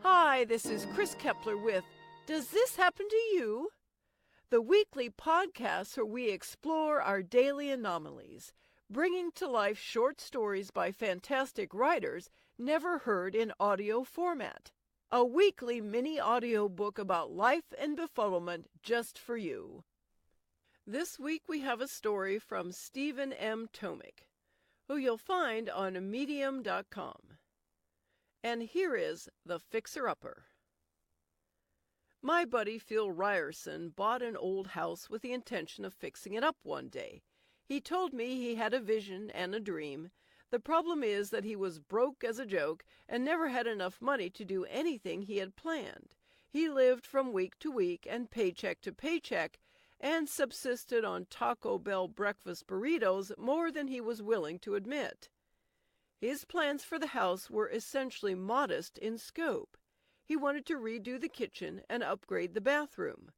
Hi, this is Kris Kepler with Does This Happen to You? The weekly podcast where we explore our daily anomalies, bringing to life short stories by fantastic writers never heard in audio format. A weekly mini audio book about life and befuddlement just for you. This week we have a story from Stephen M. Tomick, who you'll find on medium.com. And here is The Fixer-Upper. My buddy Phil Ryerson bought an old house with the intention of fixing it up one day. He told me he had a vision and a dream. The problem is that he was broke as a joke and never had enough money to do anything he had planned. He lived from week to week and paycheck to paycheck and subsisted on Taco Bell breakfast burritos more than he was willing to admit. His plans for the house were essentially modest in scope. He wanted to redo the kitchen and upgrade the bathroom.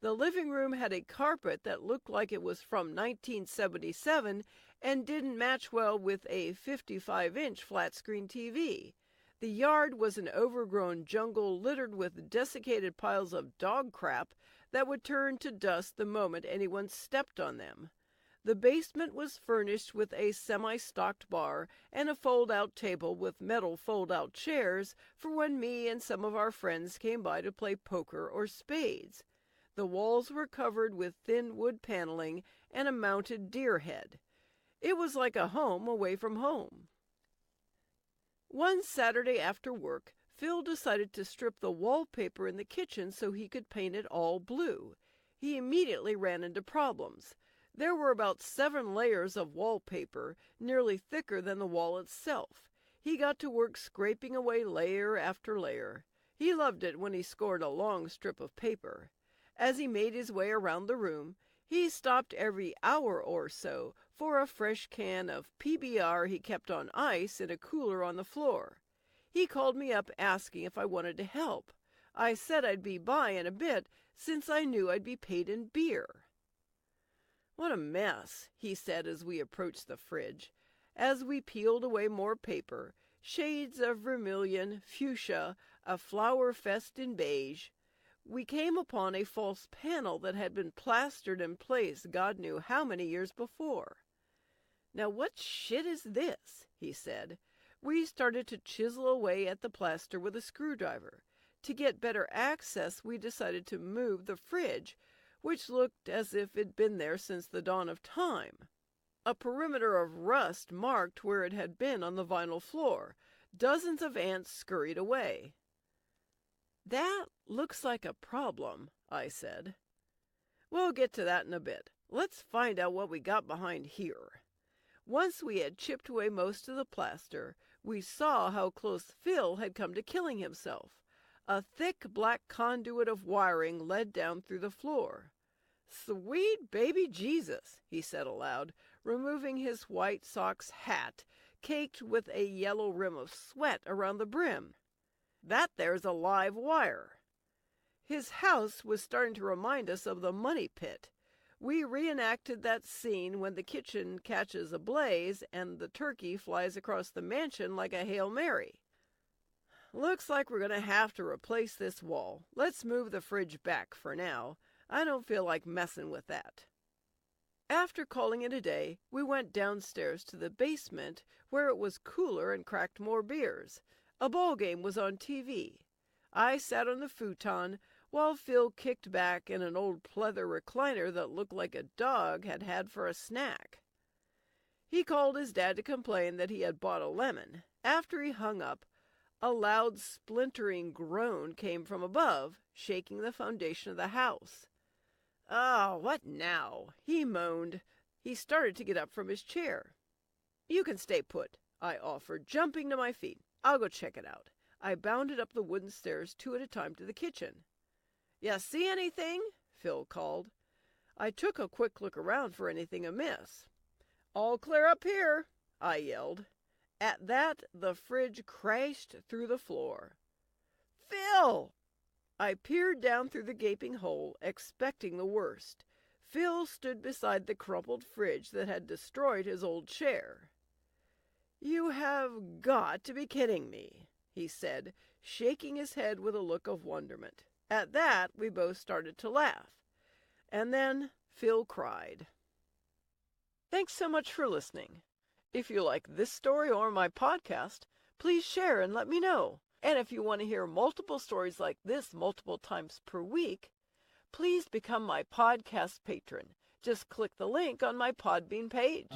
The living room had a carpet that looked like it was from 1977 and didn't match well with a 55-inch flat-screen TV. The yard was an overgrown jungle littered with desiccated piles of dog crap that would turn to dust the moment anyone stepped on them. The basement was furnished with a semi-stocked bar and a fold-out table with metal fold-out chairs for when me and some of our friends came by to play poker or spades. The walls were covered with thin wood paneling and a mounted deer head. It was like a home away from home. One Saturday after work, Phil decided to strip the wallpaper in the kitchen so he could paint it all blue. He immediately ran into problems. There were about 7 layers of wallpaper, nearly thicker than the wall itself. He got to work scraping away layer after layer. He loved it when he scored a long strip of paper. As he made his way around the room, he stopped every hour or so for a fresh can of PBR he kept on ice in a cooler on the floor. He called me up asking if I wanted to help. I said I'd be by in a bit since I knew I'd be paid in beer. "What a mess," he said as we approached the fridge. As we peeled away more paper, shades of vermilion, fuchsia, a flower fest in beige, we came upon a false panel that had been plastered in place God knew how many years before. "Now what shit is this?" he said. We started to chisel away at the plaster with a screwdriver. To get better access, we decided to move the fridge, which looked as if it'd been there since the dawn of time. A perimeter of rust marked where it had been on the vinyl floor. Dozens of ants scurried away. "That looks like a problem," I said. "We'll get to that in a bit. Let's find out what we got behind here." Once we had chipped away most of the plaster, we saw how close Phil had come to killing himself. A thick black conduit of wiring led down through the floor. "Sweet baby Jesus," he said aloud, removing his white socks hat, caked with a yellow rim of sweat around the brim. "That there's a live wire." His house was starting to remind us of the money pit. We reenacted that scene when the kitchen catches a blaze and the turkey flies across the mansion like a Hail Mary. "Looks like we're going to have to replace this wall. Let's move the fridge back for now. I don't feel like messing with that." After calling it a day, we went downstairs to the basement where it was cooler and cracked more beers. A ball game was on TV. I sat on the futon while Phil kicked back in an old pleather recliner that looked like a dog had had for a snack. He called his dad to complain that he had bought a lemon. After he hung up, a loud splintering groan came from above, shaking the foundation of the house. "Oh, what now?" he moaned. He started to get up from his chair. "You can stay put," I offered, jumping to my feet. "I'll go check it out." I bounded up the wooden stairs 2 at a time to the kitchen. "Ya see anything?" Phil called. I took a quick look around for anything amiss. "All clear up here," I yelled. At that, the fridge crashed through the floor. "Phil!" I peered down through the gaping hole, expecting the worst. Phil stood beside the crumpled fridge that had destroyed his old chair. "You have got to be kidding me," he said, shaking his head with a look of wonderment. At that, we both started to laugh. And then Phil cried. Thanks so much for listening. If you like this story or my podcast, please share and let me know. And if you want to hear multiple stories like this multiple times per week, please become my podcast patron. Just click the link on my Podbean page.